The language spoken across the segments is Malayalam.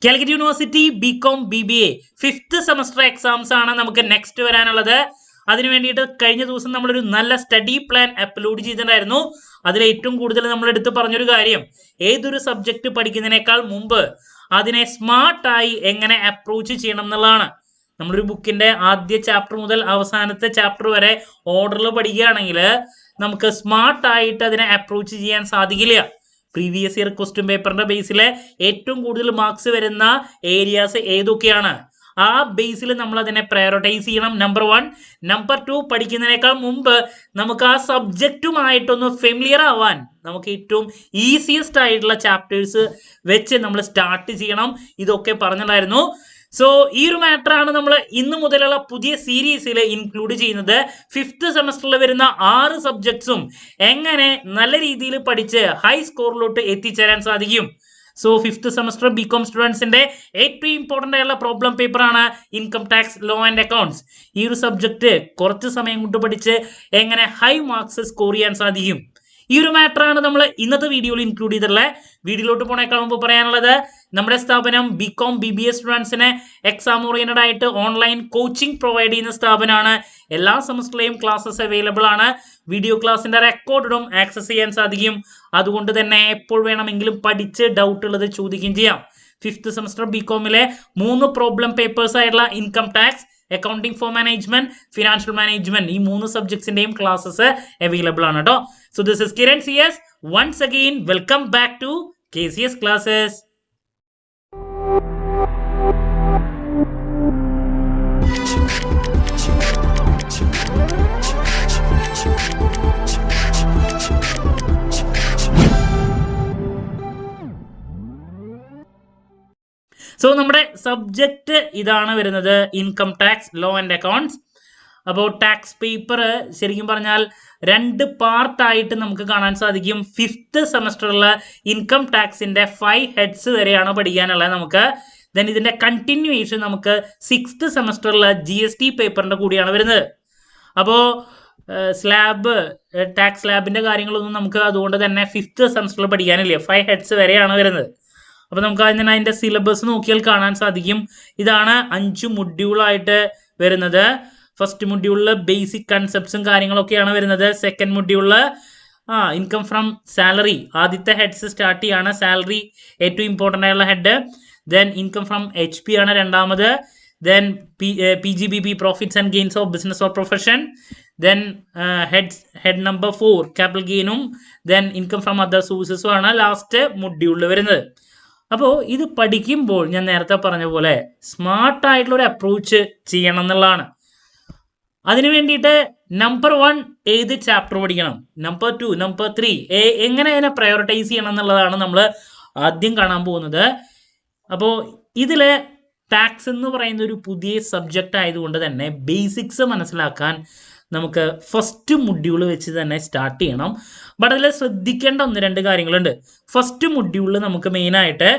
Calicut University BCom BBA 5th semester exams ആണ് നമുക്ക് നെക്സ്റ്റ് വരാനുള്ളത്. അതിനു വേണ്ടിയിട്ട് കഴിഞ്ഞ ദിവസം നമ്മളൊരു നല്ല സ്റ്റഡി പ്ലാൻ അപ്ലോഡ് ചെയ്തിട്ടുണ്ടായിരുന്നു. അതിൽ ഏറ്റവും കൂടുതൽ നമ്മൾ എടുത്ത് പറഞ്ഞൊരു കാര്യം, ഏതൊരു സബ്ജക്ട് പഠിക്കുന്നതിനേക്കാൾ മുമ്പ് അതിനെ സ്മാർട്ടായി എങ്ങനെ അപ്രോച്ച് ചെയ്യണം എന്നുള്ളതാണ്. നമ്മളൊരു ബുക്കിന്റെ ആദ്യ ചാപ്റ്റർ മുതൽ അവസാനത്തെ ചാപ്റ്റർ വരെ ഓർഡറിൽ പഠിക്കുകയാണെങ്കിൽ നമുക്ക് സ്മാർട്ടായിട്ട് അതിനെ അപ്രോച്ച് ചെയ്യാൻ സാധിക്കില്ല. പ്രീവിയസ് ഇയർ ക്വസ്റ്റ്യൻ പേപ്പറിന്റെ ബേസിലെ ഏറ്റവും കൂടുതൽ മാർക്സ് വരുന്ന ഏരിയാസ് ഏതൊക്കെയാണ്, ആ ബേസിൽ നമ്മൾ അതിനെ പ്രയോറിറ്റൈസ് ചെയ്യണം. നമ്പർ 1. നമ്പർ 2, പഠിക്കുന്നതിനേക്കാൾ മുമ്പ് നമുക്ക് ആ സബ്ജക്റ്റുമായിട്ടൊന്ന് ഫെമിലിയർ ആവാൻ നമുക്ക് ഏറ്റവും ഈസിയസ്റ്റ് ആയിട്ടുള്ള ചാപ്റ്റേഴ്സ് വെച്ച് നമ്മൾ സ്റ്റാർട്ട് ചെയ്യണം. ഇതൊക്കെ പറഞ്ഞിട്ടുണ്ടായിരുന്നു. സോ ഈ ഒരു മാറ്റർ ആണ് നമ്മൾ ഇന്ന് മുതലുള്ള പുതിയ സീരീസിൽ ഇൻക്ലൂഡ് ചെയ്യുന്നത്. 5th സെമസ്റ്ററിൽ വരുന്ന 6 സബ്ജക്ട്സും എങ്ങനെ നല്ല രീതിയിൽ പഠിച്ച് ഹൈ സ്കോറിലോട്ട് എത്തിച്ചേരാൻ സാധിക്കും. സോ 5th സെമസ്റ്റർ ബികോം സ്റ്റുഡൻസിന്റെ ഏറ്റവും ഇമ്പോർട്ടൻ്റ് ആയിട്ടുള്ള പ്രോബ്ലം പേപ്പറാണ് income tax law and accounts. ഈ ഒരു സബ്ജക്ട് കുറച്ച് സമയം കൊണ്ട് പഠിച്ച് എങ്ങനെ ഹൈ മാർക്സ് സ്കോർ ചെയ്യാൻ സാധിക്കും, ഈ ഒരു മാറ്റർ ആണ് നമ്മൾ ഇന്നത്തെ വീഡിയോയിൽ ഇൻക്ലൂഡ് ചെയ്തിട്ടുള്ളത്. വീഡിയോയിലോട്ട് പോണേക്കാൾ മുമ്പ് പറയാനുള്ളത്, നമ്മുടെ സ്ഥാപനം ബികോം BBA സ്റ്റുഡൻസിന് എക്സാം ഓറിയന്റഡ് ആയിട്ട് ഓൺലൈൻ കോച്ചിങ് പ്രൊവൈഡ് ചെയ്യുന്ന സ്ഥാപനമാണ്. എല്ലാ സെമസ്റ്ററിലെയും ക്ലാസ്സസ് അവൈലബിൾ ആണ്. വീഡിയോ ക്ലാസിന്റെ റെക്കോർഡും ആക്സസ് ചെയ്യാൻ സാധിക്കും. അതുകൊണ്ട് തന്നെ എപ്പോൾ വേണമെങ്കിലും പഠിച്ച് ഡൗട്ട് ഉള്ളത് ചോദിക്കുകയും ചെയ്യാം. 5th സെമസ്റ്റർ ബികോമിലെ 3 പ്രോബ്ലം പേപ്പേഴ്സ് ആയിട്ടുള്ള income tax, accounting for management, financial management, ഈ 3 സബ്ജക്ട്സിന്റെയും ക്ലാസ്സസ് അവൈലബിൾ ആണ് കേട്ടോ. So this is Kiran CS. Once again welcome back to KCS classes. സോ നമ്മുടെ സബ്ജക്റ്റ് ഇതാണ് വരുന്നത്, income tax law and accounts. അപ്പോൾ ടാക്സ് പേപ്പർ ശരിക്കും പറഞ്ഞാൽ 2 പാർട്ടായിട്ട് നമുക്ക് കാണാൻ സാധിക്കും. 5th സെമസ്റ്ററിൽ ഇൻകം ടാക്സിന്റെ 5 ഹെഡ്സ് വരെയാണ് പഠിക്കാനുള്ളത് നമുക്ക്. ദെൻ ഇതിന്റെ കണ്ടിന്യൂവേഷൻ നമുക്ക് 6th സെമസ്റ്ററിൽ GST പേപ്പറിന്റെ കൂടിയാണ് വരുന്നത്. അപ്പോൾ സ്ലാബ്, ടാക്സ് സ്ലാബിന്റെ കാര്യങ്ങളൊന്നും നമുക്ക് അതുകൊണ്ട് തന്നെ 5th സെമസ്റ്ററിൽ പഠിക്കാനില്ല. 5 ഹെഡ്സ് വരെയാണ് വരുന്നത്. അപ്പോൾ നമുക്ക് അതിൻ്റെ സിലബസ് നോക്കിയാൽ കാണാൻ സാധിക്കും. ഇതാണ് 5 മൊഡ്യൂളായിട്ട് വരുന്നത്. ഫസ്റ്റ് മൊഡ്യൂളിൽ ബേസിക് കൺസെപ്റ്റ്സും കാര്യങ്ങളൊക്കെയാണ് വരുന്നത്. സെക്കൻഡ് മൊഡ്യൂളിൽ ഇൻകം ഫ്രം സാലറി, ആദ്യത്തെ ഹെഡ്സ് സ്റ്റാർട്ട് ചെയ്യാണ്. സാലറി ഏറ്റവും ഇമ്പോർട്ടൻ്റ് ആയുള്ള head. Then income from HP ആണ് രണ്ടാമത്. Then PGBP, profits and gains of business or profession. Then head number 4 capital ഗെയിനും. ദെൻ ഇൻകം ഫ്രം അതർ സോഴ്സസും ആണ് ലാസ്റ്റ് മൊഡ്യൂളിൽ വരുന്നത്. അപ്പോൾ ഇത് പഠിക്കുമ്പോൾ ഞാൻ നേരത്തെ പറഞ്ഞ പോലെ സ്മാർട്ടായിട്ടുള്ള ഒരു അപ്രോച്ച് ചെയ്യണം എന്നുള്ളതാണ്. അതിനു വേണ്ടിയിട്ട് നമ്പർ 1 ഏത് ചാപ്റ്റർ പഠിക്കണം, നമ്പർ 2, നമ്പർ 3 എങ്ങനെ അതിനെ പ്രയോറിറ്റൈസ് ചെയ്യണം എന്നുള്ളതാണ് നമ്മൾ ആദ്യം കാണാൻ പോകുന്നത്. അപ്പോൾ ഇതിൽ ടാക്സ് എന്ന് പറയുന്ന ഒരു പുതിയ സബ്ജക്റ്റ് ആയതുകൊണ്ട് തന്നെ ബേസിക്സ് മനസ്സിലാക്കാൻ നമുക്ക് ഫസ്റ്റ് മൊഡ്യൂൾ വെച്ച് തന്നെ സ്റ്റാർട്ട് ചെയ്യണം. ബട്ട് അതിൽ ശ്രദ്ധിക്കേണ്ട 1-2 കാര്യങ്ങളുണ്ട്. ഫസ്റ്റ് മൊഡ്യൂളിൽ നമുക്ക് മെയിനായിട്ട്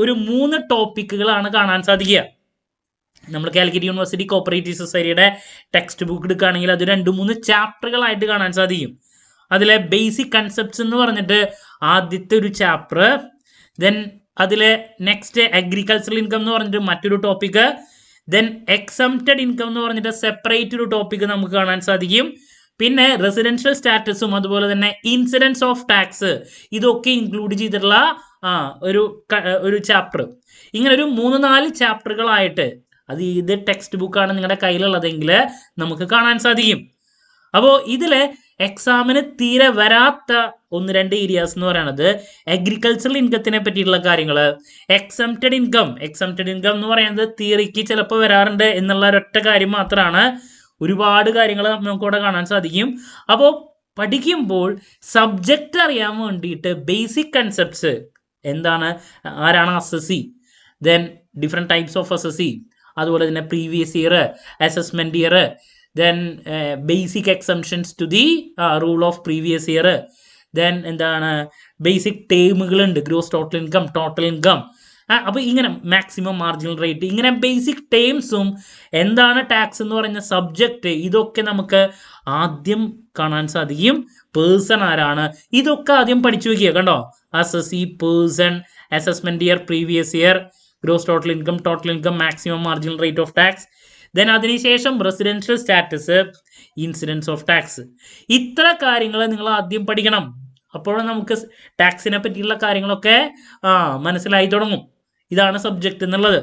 ഒരു 3 ടോപ്പിക്കുകളാണ് കാണാൻ സാധിക്കുക. നമ്മൾ കാലിക്കറ്റ് യൂണിവേഴ്സിറ്റി കോപ്പറേറ്റീവ് സൊസൈറ്റിയുടെ ടെക്സ്റ്റ് ബുക്ക് എടുക്കുകയാണെങ്കിൽ അത് 2-3 ചാപ്റ്ററുകളായിട്ട് കാണാൻ സാധിക്കും. അതിലെ ബേസിക് കൺസെപ്റ്റ്സ് എന്ന് പറഞ്ഞിട്ട് ആദ്യത്തെ ഒരു ചാപ്റ്റർ. ദെൻ അതിലെ നെക്സ്റ്റ് അഗ്രികൾച്ചറൽ ഇൻകം എന്ന് പറഞ്ഞിട്ട് മറ്റൊരു ടോപ്പിക്ക്. ദെൻ എക്സംപ്റ്റഡ് ഇൻകം എന്ന് പറഞ്ഞിട്ട് സെപ്പറേറ്റ് ഒരു ടോപ്പിക്ക് നമുക്ക് കാണാൻ സാധിക്കും. പിന്നെ റെസിഡൻഷ്യൽ സ്റ്റാറ്റസും അതുപോലെ തന്നെ ഇൻസിഡൻസ് ഓഫ് ടാക്സ്, ഇതൊക്കെ ഇൻക്ലൂഡ് ചെയ്തിട്ടുള്ള ഒരു ചാപ്റ്റർ. ഇങ്ങനെ ഒരു 3-4 ചാപ്റ്ററുകളായിട്ട്, അത് ഇത് ടെക്സ്റ്റ് ബുക്കാണ് നിങ്ങളുടെ കയ്യിലുള്ളതെങ്കിൽ നമുക്ക് കാണാൻ സാധിക്കും. അപ്പോൾ ഇതിൽ എക്സാമിന് തീരെ വരാത്ത 1-2 ഏരിയാസ് എന്ന് പറയുന്നത് അഗ്രികൾച്ചറൽ ഇൻകത്തിനെ പറ്റിയിട്ടുള്ള കാര്യങ്ങൾ, എക്സംപ്റ്റഡ് ഇൻകം എന്ന് പറയുന്നത് തിയറിക്ക് ചിലപ്പോൾ വരാറുണ്ട് എന്നുള്ള ഒരൊറ്റ കാര്യം മാത്രമാണ്. ഒരുപാട് കാര്യങ്ങൾ നമുക്കിവിടെ കാണാൻ സാധിക്കും. അപ്പോൾ പഠിക്കുമ്പോൾ സബ്ജക്റ്റ് അറിയാൻ വേണ്ടിയിട്ട് ബേസിക് കൺസെപ്റ്റ്സ് എന്താണ്, ആരാണ് assessee, then different types of assessee, അതുപോലെ തന്നെ previous year, assessment year, then basic exemptions to the rule of previous year, then എന്താണ് ബേസിക് ടേമുകളുണ്ട്, gross total income, total income. അപ്പോൾ ഇങ്ങനെ മാക്സിമം മാർജിനൽ റേറ്റ്, ഇങ്ങനെ ബേസിക് ടേംസും എന്താണ് ടാക്സ് എന്ന് പറയുന്ന സബ്ജക്റ്റ്, ഇതൊക്കെ നമുക്ക് ആദ്യം കാണാൻ സാധിക്കും. പേഴ്സൺ ആരാണ്, ഇതൊക്കെ ആദ്യം പഠിച്ചു വയ്ക്കുക. കണ്ടോ, assessee, person, assessment year, previous year, gross total income, maximum marginal rate of tax. Then അതിനുശേഷം residential status, incidence of tax. ഇത്ര കാര്യങ്ങൾ നിങ്ങൾ ആദ്യം പഠിക്കണം. അപ്പോഴും നമുക്ക് ടാക്സിനെ പറ്റിയുള്ള കാര്യങ്ങളൊക്കെ മനസ്സിലായി തുടങ്ങും. ഇതാണ് സബ്ജക്റ്റ് എന്നുള്ളത്.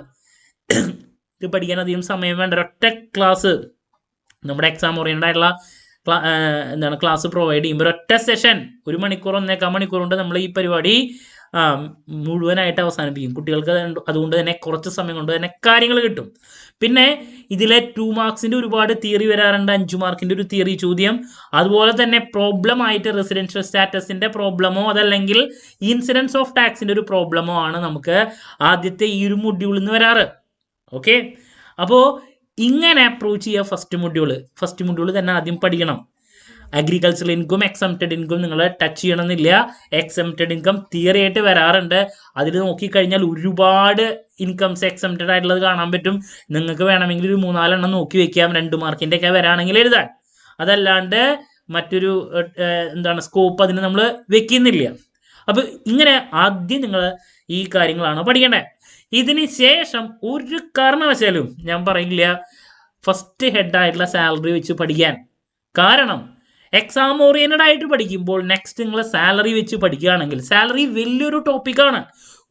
ഇത് പഠിക്കാൻ അധികം സമയം വേണ്ട. ഒരൊറ്റ ക്ലാസ് നമ്മുടെ എക്സാം ഓറിയൻറ്റഡ് ആയിട്ടുള്ള ക്ലാസ് പ്രൊവൈഡ് ചെയ്യുമ്പോൾ ഒരൊറ്റ സെഷൻ 1 മണിക്കൂർ 1.25 മണിക്കൂർ കൊണ്ട് നമ്മൾ ഈ പരിപാടി മുഴുവനായിട്ട് അവസാനിപ്പിക്കും. കുട്ടികൾക്ക് അതുകൊണ്ട് തന്നെ കുറച്ച് സമയം കൊണ്ട് തന്നെ കാര്യങ്ങൾ കിട്ടും. പിന്നെ ഇതിലെ 2 മാർക്സിൻ്റെ ഒരുപാട് തിയറി വരാറുണ്ട്. 5 മാർക്കിൻ്റെ ഒരു തിയറി ചോദ്യം. അതുപോലെ തന്നെ പ്രോബ്ലം ആയിട്ട് റെസിഡൻഷ്യൽ സ്റ്റാറ്റസിൻ്റെ പ്രോബ്ലമോ അതല്ലെങ്കിൽ ഇൻസിഡൻസ് ഓഫ് ടാക്സിൻ്റെ ഒരു പ്രോബ്ലമോ ആണ് നമുക്ക് ആദ്യത്തെ ഈ ഒരു മൊഡ്യൂളിൽ നിന്ന് വരാറ്. ഓക്കെ, അപ്പോൾ ഇങ്ങനെ അപ്രോച്ച് ചെയ്യുക. ഫസ്റ്റ് മൊഡ്യൂൾ തന്നെ ആദ്യം പഠിക്കണം. അഗ്രികൾച്ചറൽ ഇൻകം, എക്സംപ്റ്റഡ് ഇൻകം നിങ്ങൾ ടച്ച് ചെയ്യണമെന്നില്ല. എക്സംപ്റ്റഡ് ഇൻകം തിയറി ആയിട്ട് വരാറുണ്ട്. അതിൽ നോക്കിക്കഴിഞ്ഞാൽ ഒരുപാട് ഇൻകംസ് എക്സംപ്റ്റഡ് ആയിട്ടുള്ളത് കാണാൻ പറ്റും. നിങ്ങൾക്ക് വേണമെങ്കിൽ ഒരു 3-4 എണ്ണം നോക്കി വെക്കാം. 2 മാർക്കിൻ്റെ ഒക്കെ വരാണെങ്കിൽ എഴുതാൻ. അതല്ലാണ്ട് മറ്റൊരു സ്കോപ്പ് അതിന് നമ്മൾ വെക്കുന്നില്ല. അപ്പോൾ ഇങ്ങനെ ആദ്യം നിങ്ങൾ ഈ കാര്യങ്ങളാണ് പഠിക്കേണ്ടത്. ഇതിന് ശേഷം ഒരു കാരണവശാലും ഞാൻ പറയില്ല ഫസ്റ്റ് ഹെഡായിട്ടുള്ള സാലറി വെച്ച് പഠിക്കാൻ. കാരണം എക്സാം ഓറിയൻറ്റഡ് ആയിട്ട് പഠിക്കുമ്പോൾ നെക്സ്റ്റ് നിങ്ങൾ സാലറി വെച്ച് പഠിക്കുകയാണെങ്കിൽ സാലറി വലിയൊരു ടോപ്പിക്കാണ്.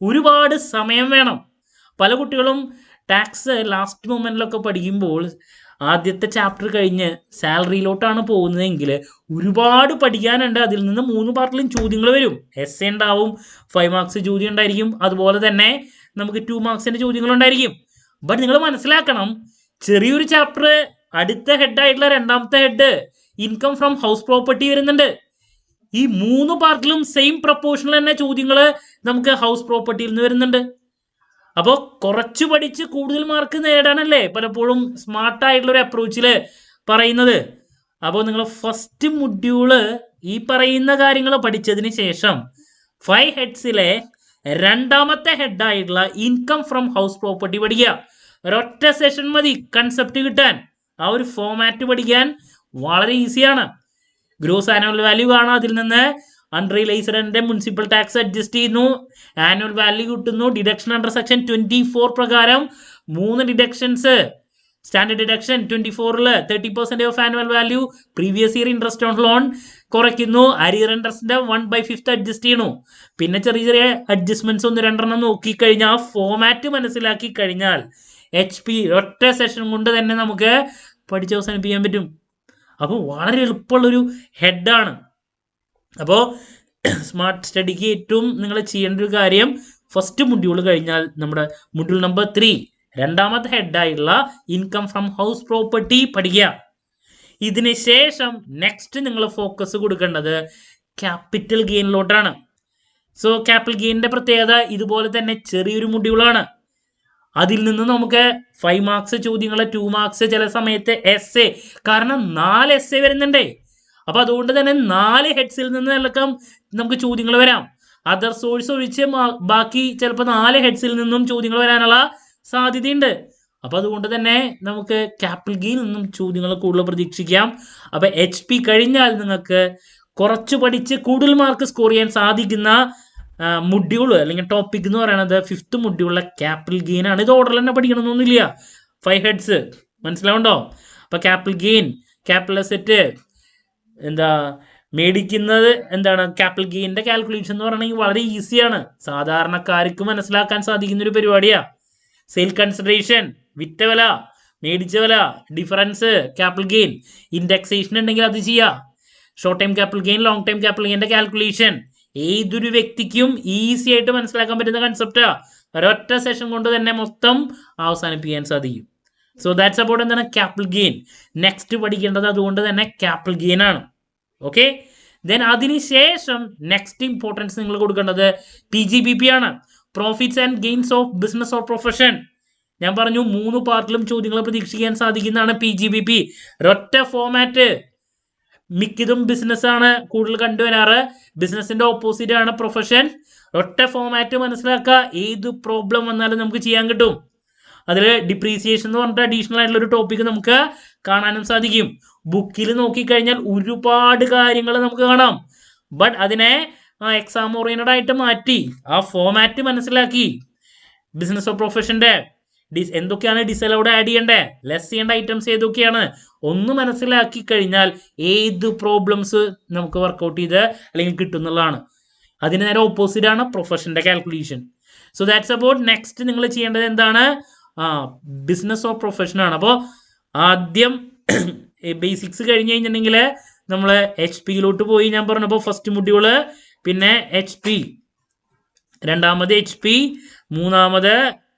ഒരുപാട് സമയം വേണം. പല കുട്ടികളും ടാക്സ് ലാസ്റ്റ് മൊമെൻറ്റിലൊക്കെ പഠിക്കുമ്പോൾ ആദ്യത്തെ ചാപ്റ്റർ കഴിഞ്ഞ് സാലറിയിലോട്ടാണ് പോകുന്നതെങ്കിൽ ഒരുപാട് പഠിക്കാനുണ്ട്. അതിൽ നിന്ന് 3 പാർട്ടിലും ചോദ്യങ്ങൾ വരും. എസ് എ ഉണ്ടാവും, 5 മാർക്സ് ചോദ്യം ഉണ്ടായിരിക്കും. അതുപോലെ തന്നെ നമുക്ക് 2 മാർക്സിൻ്റെ ചോദ്യങ്ങളുണ്ടായിരിക്കും. ബട്ട് നിങ്ങൾ മനസ്സിലാക്കണം, ചെറിയൊരു ചാപ്റ്റർ അടുത്ത ഹെഡായിട്ടുള്ള 2ാമത്തെ head income from house property വരുന്നുണ്ട്. ഈ 3 പാർട്ടിലും സെയിം പ്രപ്പോർഷനിൽ തന്നെ ചോദ്യങ്ങൾ നമുക്ക് ഹൗസ് പ്രോപ്പർട്ടിയിൽ നിന്ന് വരുന്നുണ്ട്. അപ്പോൾ കുറച്ച് പഠിച്ച് കൂടുതൽ മാർക്ക് നേടാനല്ലേ പലപ്പോഴും സ്മാർട്ടായിട്ടുള്ളൊരു അപ്രോച്ചിൽ പറയുന്നത്. അപ്പോൾ നിങ്ങൾ ഫസ്റ്റ് മൊഡ്യൂള് ഈ പറയുന്ന കാര്യങ്ങൾ പഠിച്ചതിന് ശേഷം 5 ഹെഡ്സിലെ 2ാമത്തെ ഹെഡായിട്ടുള്ള ഇൻകം ഫ്രം ഹൗസ് പ്രോപ്പർട്ടി പഠിക്കുക. ഒരൊറ്റ സെഷൻ മതി കൺസെപ്റ്റ് കിട്ടാൻ. ആ ഒരു ഫോമാറ്റ് പഠിക്കാൻ വളരെ ഈസിയാണ്. ഗ്രോസ് ആനുവൽ വാല്യൂ കാണാം. അതിൽ നിന്ന് അൺറിയലൈസ്ഡ് മുനിസിപ്പൽ ടാക്സ് അഡ്ജസ്റ്റ് ചെയ്യുന്നു, ആനുവൽ വാല്യൂ കിട്ടുന്നു. ഡിഡക്ഷൻ അണ്ടർ സെക്ഷൻ 24 പ്രകാരം 3 ഡിഡക്ഷൻസ്. സ്റ്റാൻഡേർഡ് ഡിഡക്ഷൻ 24ൽ 30% of annual value, previous year interest on loan കുറയ്ക്കുന്നു, അരിയർ ഇൻട്രസ്റ്റിന്റെ 1/5 അഡ്ജസ്റ്റ് ചെയ്യണു. പിന്നെ ചെറിയ ചെറിയ അഡ്ജസ്റ്റ്മെന്റ്സ് 1-2 നോക്കിക്കഴിഞ്ഞാൽ ആ ഫോമാറ്റ് മനസ്സിലാക്കി കഴിഞ്ഞാൽ HP ഒറ്റ സെഷൻ കൊണ്ട് തന്നെ നമുക്ക് പഠിച്ച് അവസാനിപ്പിക്കാൻ പറ്റും. അപ്പോൾ വളരെ എളുപ്പമുള്ളൊരു ഹെഡാണ്. അപ്പോൾ സ്മാർട്ട് സ്റ്റഡിക്ക് ഏറ്റവും നിങ്ങൾ ചെയ്യേണ്ട ഒരു കാര്യം ഫസ്റ്റ് മൊഡ്യൂൾ കഴിഞ്ഞാൽ നമ്മുടെ മൊഡ്യൂൾ നമ്പർ 3 2ാമത്തെ ഹെഡായിട്ടുള്ള ഇൻകം ഫ്രം ഹൗസ് പ്രോപ്പർട്ടി പഠിക്കുക. ഇതിന് ശേഷം നെക്സ്റ്റ് നിങ്ങൾ ഫോക്കസ് കൊടുക്കേണ്ടത് ക്യാപിറ്റൽ ഗെയിനിലോട്ടാണ്. സോ ക്യാപിറ്റൽ ഗെയിനിൻ്റെ പ്രത്യേകത ഇതുപോലെ തന്നെ ചെറിയൊരു മൊഡ്യൂളാണ്. അതിൽ നിന്ന് നമുക്ക് 5 മാർക്സ് ചോദ്യങ്ങൾ, 2 മാർക്സ്, ചില സമയത്ത് എസ് എ, കാരണം 4 എസ് എ വരുന്നുണ്ടേ. അപ്പോൾ അതുകൊണ്ട് തന്നെ 4 ഹെഡ്സിൽ നിന്ന് എല്ലാം നമുക്ക് ചോദ്യങ്ങൾ വരാം. അതർ സോഴ്സ് ഒഴിച്ച് ബാക്കി ചിലപ്പോൾ 4 ഹെഡ്സിൽ നിന്നും ചോദ്യങ്ങൾ വരാനുള്ള സാധ്യതയുണ്ട്. അപ്പോൾ അതുകൊണ്ട് തന്നെ നമുക്ക് ക്യാപിറ്റൽ ഗെയിനിൽ നിന്നും ചോദ്യങ്ങൾ കൂടുതൽ പ്രതീക്ഷിക്കാം. അപ്പോൾ HP കഴിഞ്ഞാൽ നിങ്ങൾക്ക് കുറച്ച് പഠിച്ച് കൂടുതൽ മാർക്ക് സ്കോർ ചെയ്യാൻ സാധിക്കുന്ന മൊഡ്യൂൾ അല്ലെങ്കിൽ ടോപ്പിക് എന്ന് പറയുന്നത് 5th മൊഡ്യൂളിലെ ക്യാപിറ്റൽ ഗെയിൻ ആണ്. ഇത് ഓർഡറിൽ തന്നെ പഠിക്കണമെന്നൊന്നുമില്ല. 5 ഹെഡ്സ് മനസ്സിലാവുണ്ടോ? അപ്പോൾ ക്യാപിറ്റൽ ഗെയിൻ, ക്യാപിറ്റൽ അസെറ്റ് മേടിക്കുന്നത് ക്യാപിറ്റൽ ഗെയിൻ്റെ കാൽക്കുലേഷൻ എന്ന് പറയണമെങ്കിൽ വളരെ ഈസിയാണ്. സാധാരണക്കാർക്ക് മനസ്സിലാക്കാൻ സാധിക്കുന്ന ഒരു പരിപാടിയാണ്. സെയിൽ കൺസിഡറേഷൻ, വിറ്റ വില, മേടിച്ച വില, ഡിഫറൻസ്, ക്യാപിറ്റൽ ഗെയിൻ, ഇൻഡെക്സേഷൻ ഉണ്ടെങ്കിൽ അത് ചെയ്യാം. Short time capital gain, long time capital ഗെയിൻ്റെ കാൽക്കുലേഷൻ ഏതൊരു വ്യക്തിക്കും ഈസി ആയിട്ട് മനസ്സിലാക്കാൻ പറ്റുന്ന കൺസെപ്റ്റാണ്. ഒരൊറ്റ സെഷൻ കൊണ്ട് തന്നെ മൊത്തം അവസാനിപ്പിക്കാൻ സാധിക്കും. So that's about capital gain. Next പഠിക്കേണ്ടത് അതുകൊണ്ട് തന്നെ ക്യാപിറ്റൽ ഗെയിൻ ആണ്. ഓക്കെ, ദെൻ അതിനുശേഷം നെക്സ്റ്റ് ഇമ്പോർട്ടൻസ് നിങ്ങൾ കൊടുക്കേണ്ടത് PGBP ആണ്. Profits and gains of business or profession. ഞാൻ പറഞ്ഞു 3 പാർട്ടിലും ചോദ്യങ്ങൾ പ്രതീക്ഷിക്കാൻ സാധിക്കുന്നതാണ് PGBP. ഒരൊറ്റ ഫോമാറ്റ്. മിക്കതും ബിസിനസ്സാണ് കൂടുതൽ കണ്ടുവരാറ്. ബിസിനസിന്റെ ഓപ്പോസിറ്റ് ആണ് പ്രൊഫഷൻ. ഒറ്റ ഫോമാറ്റ് മനസ്സിലാക്കുക. ഏത് പ്രോബ്ലം വന്നാലും നമുക്ക് ചെയ്യാൻ കിട്ടും. അതിൽ ഡിപ്രീസിയേഷൻ എന്ന് പറഞ്ഞിട്ട് അഡീഷണൽ ആയിട്ടുള്ള ഒരു ടോപ്പിക്ക് നമുക്ക് കാണാനും സാധിക്കും. ബുക്കിൽ നോക്കിക്കഴിഞ്ഞാൽ ഒരുപാട് കാര്യങ്ങൾ നമുക്ക് കാണാം. ബട്ട് അതിനെ എക്സാം ഓറിയൻറ്റഡ് ആയിട്ട് മാറ്റി ആ ഫോമാറ്റ് മനസ്സിലാക്കി ബിസിനസ് ഓഫ് പ്രൊഫഷന്റെ എന്തൊക്കെയാണ് ഡിസലൗഡ് ആഡ് ചെയ്യേണ്ടത്, ലെസ് ചെയ്യേണ്ട ഐറ്റംസ് ഏതൊക്കെയാണ് ഒന്ന് മനസ്സിലാക്കി കഴിഞ്ഞാൽ ഏത് പ്രോബ്ലംസ് നമുക്ക് വർക്കൗട്ട് ചെയ്ത് അല്ലെങ്കിൽ കിട്ടുന്നുള്ളതാണ്. അതിന് നേരെ ഓപ്പോസിറ്റ് ആണ് പ്രൊഫഷന്റെ calculation. So that's about. Next നിങ്ങൾ ചെയ്യേണ്ടത് എന്താണ്, ബിസിനസ് ഓഫ് പ്രൊഫഷൻ ആണ്. അപ്പോൾ ആദ്യം ബേസിക്സ് കഴിഞ്ഞ് കഴിഞ്ഞിട്ടുണ്ടെങ്കിൽ നമ്മൾ HP പോയി. ഞാൻ പറഞ്ഞപ്പോൾ ഫസ്റ്റ് മൊഡ്യൂള്, പിന്നെ HP, രണ്ടാമത് HP, മൂന്നാമത്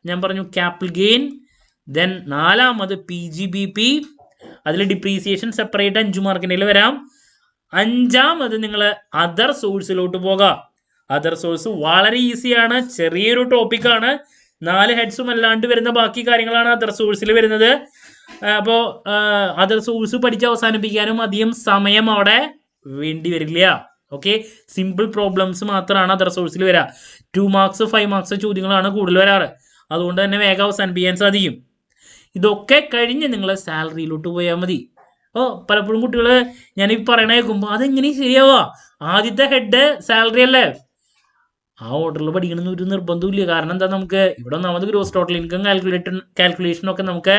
ഞാൻ പറഞ്ഞു ക്യാപിറ്റൽ ഗെയിൻ, ദെൻ നാലാമത് PGBP, അതിൽ ഡിപ്രീസിയേഷൻ സെപ്പറേറ്റ് 5 മാർക്കിൻ്റെ വരാം. അഞ്ചാമത് നിങ്ങൾ അതർ സോഴ്സിലോട്ട് പോകാം. അതർ സോഴ്സ് വളരെ ഈസിയാണ്, ചെറിയൊരു ടോപ്പിക്കാണ്, 4 ഹെഡ്സും അല്ലാണ്ട് വരുന്ന ബാക്കി കാര്യങ്ങളാണ് അതർ സോഴ്സിൽ വരുന്നത്. അപ്പോൾ അതർ സോഴ്സ് പഠിച്ച് അവസാനിപ്പിക്കാനും അധികം സമയം അവിടെ വേണ്ടി വരില്ല. ഓക്കെ, സിമ്പിൾ പ്രോബ്ലംസ് മാത്രമാണ് അതർ സോഴ്സിൽ വരിക. 2 മാർക്സ് 5 മാർക്സ് ചോദ്യങ്ങളാണ് കൂടുതൽ വരാറ്. അതുകൊണ്ട് തന്നെ വേഗം അവസാനിപ്പിക്കാൻ സാധിക്കും. ഇതൊക്കെ കഴിഞ്ഞ് നിങ്ങൾ സാലറിയിലോട്ട് പോയാൽ മതി. പലപ്പോഴും കുട്ടികൾ ഞാനീ പറയണ കേൾക്കുമ്പോൾ അതെങ്ങനെ ശരിയാവുക, ആദ്യത്തെ ഹെഡ് സാലറി അല്ലേ, ആ ഓർഡറിൽ പഠിക്കണമെന്ന് ഒരു നിർബന്ധമില്ല. കാരണം എന്താ, നമുക്ക് ഇവിടെ ഒന്നാമത് ഗ്രോസ് ടോട്ടൽ ഇൻകം കാൽക്കുലേഷനൊക്കെ നമുക്ക്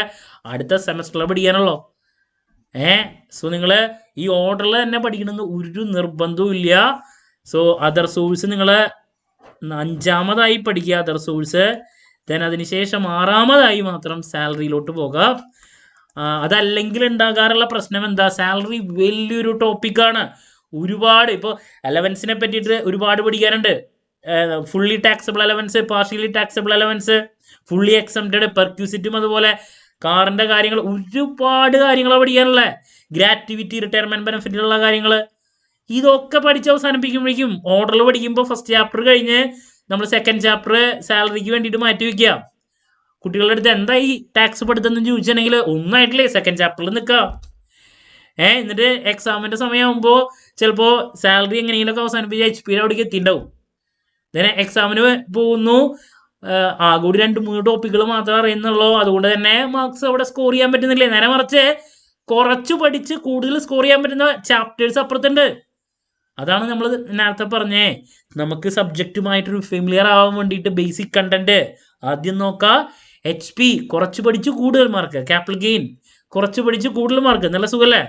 അടുത്ത സെമസ്റ്ററിൽ പഠിക്കാനുള്ളൂ. സോ നിങ്ങൾ ഈ ഓർഡറിൽ തന്നെ പഠിക്കണമെന്ന് ഒരു നിർബന്ധവും ഇല്ല. സോ അതർ സോഴ്സ് നിങ്ങൾ 5ാമതായി പഠിക്കുക, അതർ സോഴ്സ്. ദെൻ അതിനുശേഷം 6ാമതായി മാത്രം സാലറിയിലോട്ട് പോകാം. അതല്ലെങ്കിൽ ഉണ്ടാകാറുള്ള പ്രശ്നം എന്താ, സാലറി വലിയൊരു ടോപ്പിക്കാണ്. ഒരുപാട് ഇപ്പോൾ അലവൻസിനെ പറ്റിയിട്ട് ഒരുപാട് പഠിക്കാനുണ്ട്. Fully taxable allowance, partially taxable allowance, fully exempted, പെർക്യൂസിറ്റും, അതുപോലെ കാറിൻ്റെ കാര്യങ്ങൾ, ഒരുപാട് കാര്യങ്ങളാണ് പഠിക്കാനുള്ളത്. ഗ്രാറ്റുവിറ്റി, റിട്ടയർമെൻറ്റ് ബെനിഫിറ്റുള്ള കാര്യങ്ങൾ, ഇതൊക്കെ പഠിച്ച് അവസാനിപ്പിക്കുമ്പോഴേക്കും ഓർഡറിൽ പഠിക്കുമ്പോൾ ഫസ്റ്റ് ചാപ്റ്റർ കഴിഞ്ഞ് നമ്മൾ സെക്കൻഡ് ചാപ്റ്റർ സാലറിക്ക് വേണ്ടിയിട്ട് മാറ്റി വയ്ക്കുക. കുട്ടികളുടെ അടുത്ത് എന്താ ഈ ടാക്സ് പഠിത്തമെന്ന് ചോദിച്ചിട്ടുണ്ടെങ്കിൽ ഒന്നായിട്ടില്ലേ സെക്കൻഡ് ചാപ്റ്ററിൽ നിൽക്കുക. എന്നിട്ട് എക്സാമിൻ്റെ സമയമാകുമ്പോൾ ചിലപ്പോൾ സാലറി എങ്ങനെയെങ്കിലുമൊക്കെ അവസാനിപ്പിച്ച് HP അവിടേക്ക് എത്തിയിട്ടുണ്ടാവും. then എക്സാമിന് പോകുന്നു, ആകെ ഒരു 2-3 ടോപ്പിക്കുകൾ മാത്രമേ അറിയുന്നുള്ളൂ. അതുകൊണ്ട് തന്നെ മാർക്സ് അവിടെ സ്കോർ ചെയ്യാൻ പറ്റുന്നില്ലേ. നേരെ മറിച്ച് കുറച്ച് പഠിച്ച് കൂടുതൽ സ്കോർ ചെയ്യാൻ പറ്റുന്ന ചാപ്റ്റേഴ്സ് അപ്പുറത്തുണ്ട്. അതാണ് നമ്മൾ നേരത്തെ പറഞ്ഞേ, നമുക്ക് സബ്ജക്റ്റുമായിട്ടൊരു ഫെമിലിയർ ആവാൻ വേണ്ടിയിട്ട് ബേസിക് കണ്ടന്റ് ആദ്യം നോക്കാം. HP കുറച്ച് പഠിച്ച് കൂടുതൽ മാർക്ക്, ക്യാപിറ്റൽ ഗെയിൻ കുറച്ച് പഠിച്ച് കൂടുതൽ മാർക്ക്, നല്ല സുഖല്ലേ.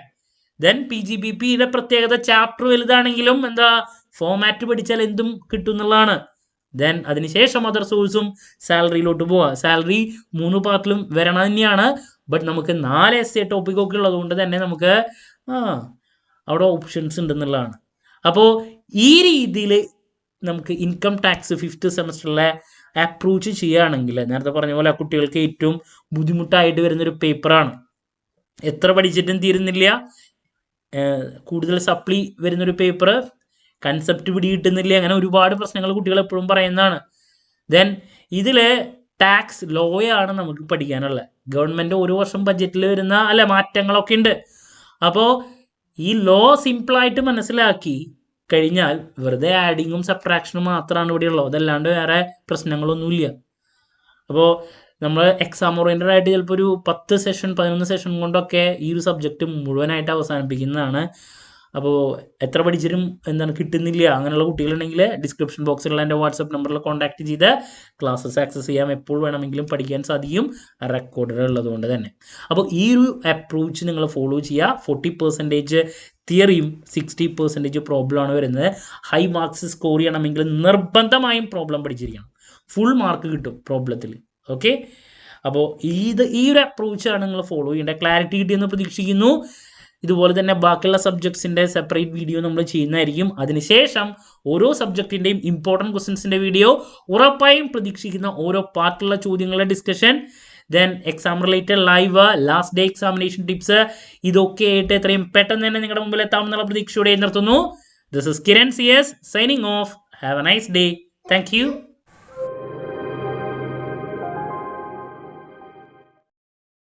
ദെൻ PGBPയുടെ പ്രത്യേകത ചാപ്റ്റർ വലുതാണെങ്കിലും എന്താ ഫോമാറ്റ് പഠിച്ചാൽ എന്തും കിട്ടും എന്നുള്ളതാണ്. ദെൻ അതിനുശേഷം അതർ സോഴ്സും സാലറിയിലോട്ട് പോവുക. സാലറി 3 പാർട്ടിലും വരണം തന്നെയാണ്, ബട്ട് നമുക്ക് 4 essay ടോപ്പിക്കൊക്കെ ഉള്ളതുകൊണ്ട് തന്നെ നമുക്ക് അവിടെ ഓപ്ഷൻസ് ഉണ്ടെന്നുള്ളതാണ്. അപ്പോൾ ഈ രീതിയിൽ നമുക്ക് ഇൻകം ടാക്സ് 5th സെമസ്റ്ററിലെ അപ്രോച്ച് ചെയ്യുകയാണെങ്കിൽ നേരത്തെ പറഞ്ഞ പോലെ കുട്ടികൾക്ക് ഏറ്റവും ബുദ്ധിമുട്ടായിട്ട് വരുന്നൊരു പേപ്പറാണ്. എത്ര പഠിച്ചിട്ടും തീരുന്നില്ല, കൂടുതൽ സപ്ലി വരുന്നൊരു പേപ്പർ, കൺസെപ്റ്റ് പിടി കിട്ടുന്നില്ല, അങ്ങനെ ഒരുപാട് പ്രശ്നങ്ങൾ കുട്ടികൾ എപ്പോഴും പറയുന്നതാണ്. ദെൻ ഇതിൽ ടാക്സ് ലോയാണ് നമുക്ക് പഠിക്കാനുള്ളത്. ഗവൺമെൻറ് ഓരോ വർഷം ബഡ്ജറ്റിൽ വരുന്ന മാറ്റങ്ങളൊക്കെ ഉണ്ട്. അപ്പോൾ ഈ ലോ സിമ്പിളായിട്ട് മനസ്സിലാക്കി കഴിഞ്ഞാൽ വെറുതെ ആഡിങ്ങും സബ്ട്രാക്ഷനും മാത്രമാണ് ഇവിടെ ഉള്ളത്, അതല്ലാണ്ട് വേറെ പ്രശ്നങ്ങളൊന്നുമില്ല. അപ്പോൾ നമ്മൾ എക്സാം ഓറിയൻറ്റഡ് ആയിട്ട് ചിലപ്പോൾ ഒരു 10 സെഷൻ 11 സെഷൻ കൊണ്ടൊക്കെ ഈ ഒരു സബ്ജക്റ്റ് മുഴുവനായിട്ട് അവസാനിപ്പിക്കുന്നതാണ്. അപ്പോൾ എത്ര പഠിച്ചിട്ടും കിട്ടുന്നില്ല അങ്ങനെയുള്ള കുട്ടികളുണ്ടെങ്കിൽ ഡിസ്ക്രിപ്ഷൻ ബോക്സിലുള്ള എൻ്റെ വാട്സപ്പ് നമ്പറിൽ കോൺടാക്ട് ചെയ്ത് ക്ലാസ്സസ് ആക്സസ് ചെയ്യാം. എപ്പോൾ വേണമെങ്കിലും പഠിക്കാൻ സാധിക്കും, റെക്കോർഡഡ് ഉള്ളതുകൊണ്ട് തന്നെ. അപ്പോൾ ഈ ഒരു അപ്രോച്ച് നിങ്ങൾ ഫോളോ ചെയ്യുക. 40% തിയറിയും 60% പ്രോബ്ലമാണ് വരുന്നത്. ഹൈ മാർക്സ് സ്കോർ ചെയ്യണമെങ്കിൽ നിർബന്ധമായും പ്രോബ്ലം പഠിച്ചിരിക്കണം. ഫുൾ മാർക്ക് കിട്ടും പ്രോബ്ലത്തിൽ. ഓക്കെ, അപ്പോൾ ഈ ഒരു അപ്രോച്ചാണ് നിങ്ങൾ ഫോളോ ചെയ്യേണ്ടത്. ക്ലാരിറ്റി കിട്ടിയെന്ന് പ്രതീക്ഷിക്കുന്നു. ഇതുപോലെ തന്നെ ബാക്കിയുള്ള സബ്ജക്ട്സിൻ്റെ സെപ്പറേറ്റ് വീഡിയോ നമ്മൾ ചെയ്യുന്നതായിരിക്കും. അതിനുശേഷം ഓരോ സബ്ജക്റ്റിൻ്റെയും ഇമ്പോർട്ടൻറ്റ് ക്വസ്റ്റ്യൻസിൻ്റെ വീഡിയോ ഉറപ്പായും പ്രതീക്ഷിക്കുന്ന ഓരോ പാർട്ടിലുള്ള ചോദ്യങ്ങളുടെ discussion, then exam related live, last day examination tips, ഇതൊക്കെ ആയിട്ട് എത്രയും പെട്ടെന്ന് തന്നെ നിങ്ങളുടെ മുമ്പിൽ എത്താമെന്നുള്ള പ്രതീക്ഷയോടെ നിർത്തുന്നു. This is Kiran CS signing off. Have a nice day. Thank U.